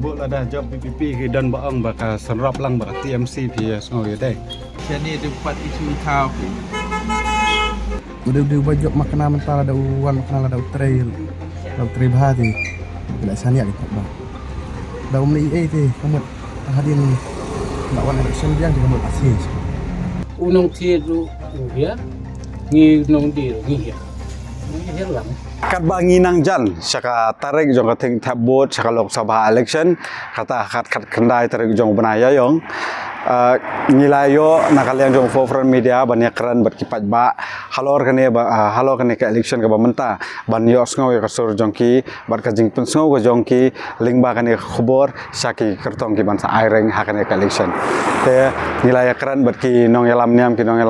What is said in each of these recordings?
sebut ada job PPP ke dan baang baka senrap lang baka TMC pi ngau ye dai sini ada 4 isu tau pi udah bajok makanan mentara ada uwan makanan ada trail bahati bila sani ada ba da umli ti kamu hadin nak wan election dia juga mau asis unong tiru ya ngi nong dir ngi ya ngi helang kat ba nginang jan saka tarik jong kating tabot saka lok sabha election kata kat kendai tarik jong benaya yong ngilayo nakalian jong forefront media banyak keren berkipat ba halor kene ke election ke bamenta ban yo sngo ya kasur jongki bar ka jingpun sngo go jongki lingba kene khobor saki kertong ki bansa aireng hakane ke election te nilai keren berki nong yalam niam ki nong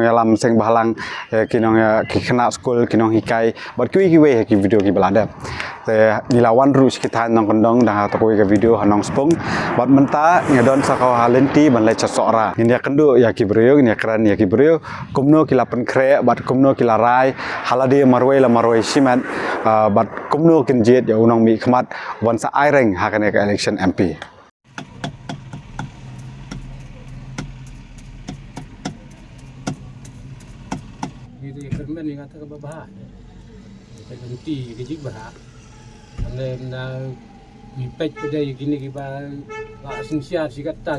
yalam sing bahalang ki nong ya ki kena school ki nong hikai bar ki we ki video ki balada te nilawan rus kita nong kondong dah to ke video hanong spung bat menta ngedon sakau halenti ban le chasora ini kendu ya ki brio ini keren ya ki brio kumno kilapan kre bat kumno kilarai halade marwai simat bat kumno kinjet ya unong mi khmat wansa aireng hakane ke election MP ini kermen yang kata kebabah ganti gejik berhak dan mipet pada gini kita singsiat si kata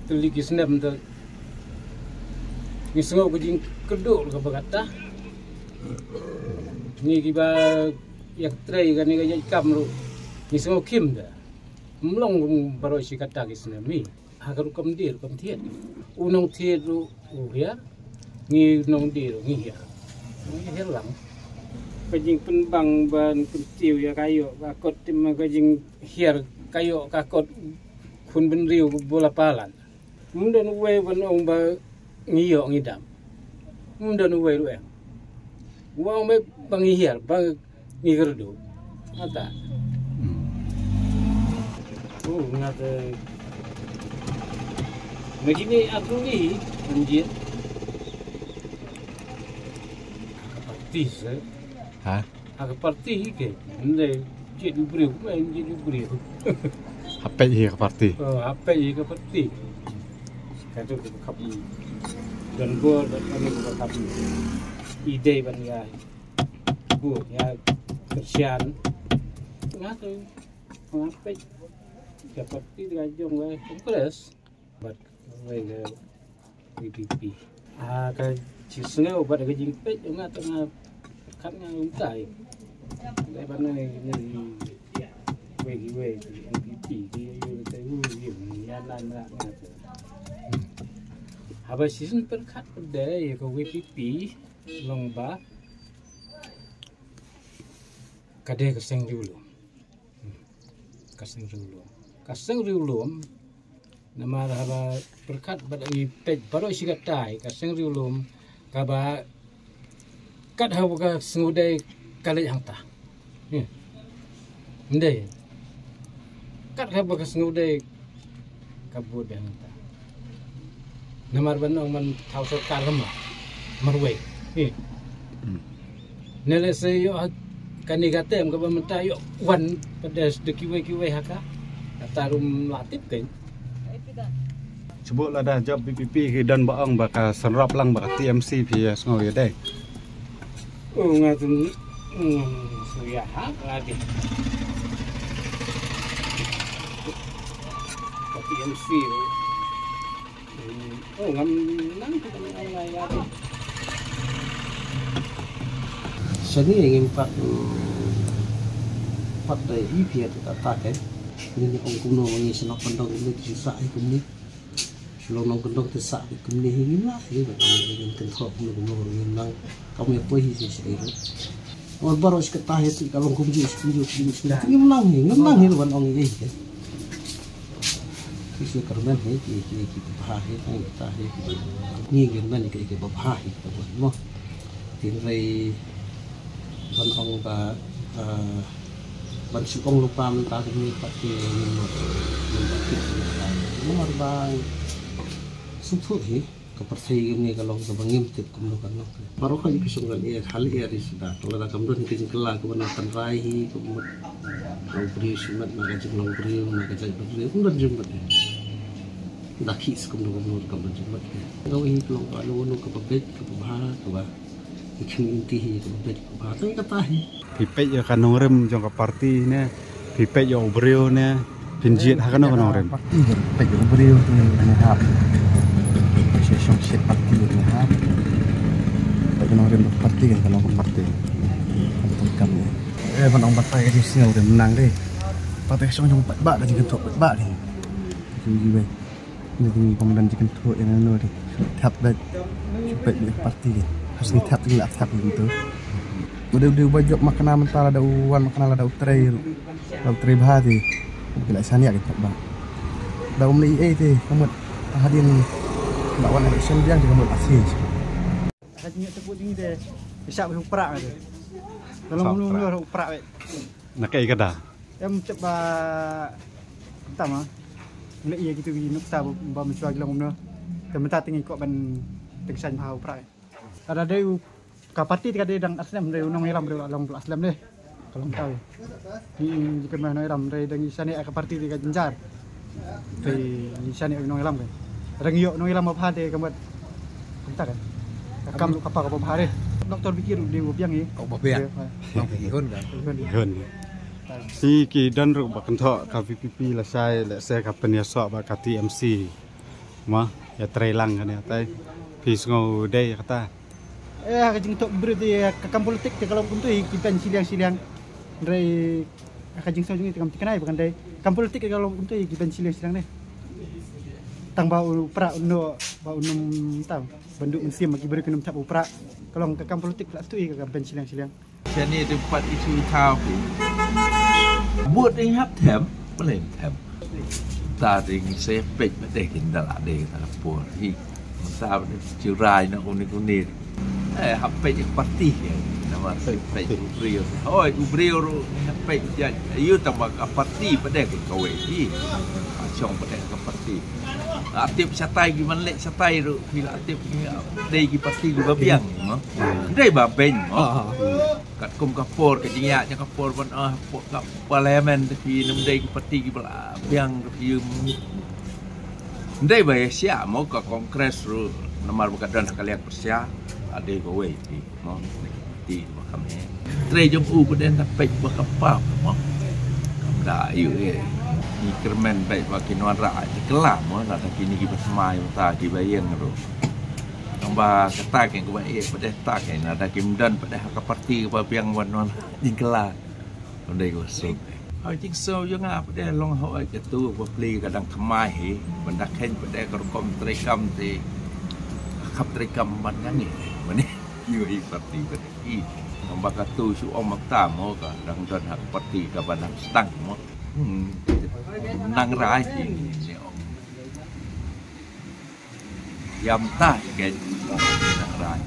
teli kisnem tu ni semua kujing keduk ke berkata ni kita yang tray kan ni gaya ikam lu ni semua kim dah melong baru si kata kisnem ni agar ukam dir ukam tiat unong tiat lu ya ni unong dir ni ya ni helang kajing penbang ban kuntiu ya kayo kakot timah kajing hiar kayo kakot kun benriu bola palan mundan uwe ban ong ba ngiyo ngidam mundan uwe lu wang me bang hiar bang ngigerdo ata ngata begini aku ni anjir partis ha aga parti ke nde jadi beriu main jadi beriu apa ye ke parti apa ye ke parti kata ke kapi dan gol dan kami ke kapi ide ban ya bu ya kerjaan ngatu apa ke parti gajong we kongres bat we ke PPP ka cisnga obat ke jingpet ngatu kan yang utai dari mana ni we NPP dia tahu dia jalan nak habis season perkat pada ya ke WPP lomba kade keseng dulu kaseng dulu nama haba perkat pada page baru isi katai kaseng dulu kaba kat hawa ka sengudai kali yang tah ndai kat hawa ka sengudai kabut yang tah namar banong man thau so karma marwe nele se yo kani gatem ka bamenta yo wan pada kiwe haka tarum latip kan sebut ada job PPP ke dan baang baka senrap lang baka TMC pi ngau ye dai ngatun suya lagi tapi MC ngam nang lagi seni ingin pak dari IP atau tak kan ini orang kuno mengi senok pendong ini susah itu ni selong kendong tesak kemni ingin lah ini ingin kentok kuno ingin nang kamu yang pohi sih itu. Orang baru seketah itu kalau kunci sudah ini menang ni wan ong ini kan. Kisah kerana ni kita bahas ni kita ni kerana ni kita bahas kita buat mo. Tinrai wan ong ba ban sukong lupa mentah ni pakai ni bang supu ni kepersi ini kalau kebangim tip kemudian baru kan pisung kan ya hal ya sudah kalau dah kemudian kelah kebenaran raih kemudian beri sumat maka jumlah beri maka jadi kemudian jumlah dah kis kemudian jumlah kalau ini kalau kalau kebabet kebahar kebah ikan inti kebabet kebahar tapi katahi pipet ya kan nongrem jong ke party ne pipet ya obreo ne pinjit hakan nongrem party pipet ya obreo tu yang hab session set party yang hab bagi nongrem party kan kalau party kan penong partai ke sini udah menang deh partai song jong bak dah jikan tok bak deh jadi jadi pemenang jikan tok yang anu deh tap dah cepet di party deh harus ni tap tinggal tap gitu udah baju makanan mentara ada uan makanan ada utrai bahati bila sana ada bak dah umli teh kamu hadirin lawan election dia juga mau asis katanya tepuk tinggi deh bisa beruprak ada kalau belum uprak nak kayak kada em coba pertama mulai iya gitu gini nukta bawa mencuak lang umno temen tinggi kok ban tegsan pahau uprak ada kapati kada dang aslam dari unang iram dari alang aslam deh kalau tahu di kemana iram dari dang isane kapati di Jenjar dari isane unang iram kan rang yo unang iram apa hade kamat kita kan kam lu kapal hari doktor pikir di biang ni biang hun hun si ki dan ru bakan tho ka VPP la sai la se ka penia so ba ka TMC ma ya trailang kan ya tai pis ngau dei kata ka jing tok berarti ka kam politik kalau untuk kita siliang-siliang dari ka jing sojung itu kam tikanai bukan dei kam politik kalau untuk kita siliang-siliang deh tang bau pra uno bau num tahu banduk mensim bagi beri kenum cap uprak kalau ke kam politik lah tu ke kam siliang-siliang Sini ada 4 isu utama. Buat yang hab them, boleh them. Tadi saya pek pada kita lah deh, tak apa. Hi, masa curai nak unik. Hab pek yang parti ya. Nama saya pek ubrio. Oh, ubrio hab pek jadi. Ayo tambah parti pada kita hi. Acong pada parti. Aktif satai gimana lek satai tu bila aktif dari parti juga biang no dari babeng no kat kum kapor ke jinyak nya kapor pun kat parlimen tapi nem dari parti gila biang review dari Malaysia mau ke kongres ru nomor berkadan kalian persia ada go no di kami tre jom pada nak pek bakapa no kamda you ni kermen baik bagi nuara di kelam lah tapi ni kita semai tak dibayang tu tambah kata yang kuat pada tak yang ada kimdan pada hak parti kepada yang warna di kelam ondai gosok jing so yang apa dah long hoi ketu beli kadang kemai benda ken pada kerkom trekam di kap trekam mana ni mana yui parti berarti tambah katu su om tak mau kadang dan hak parti kepada stang mau nang rai ni yam ta ke nang rai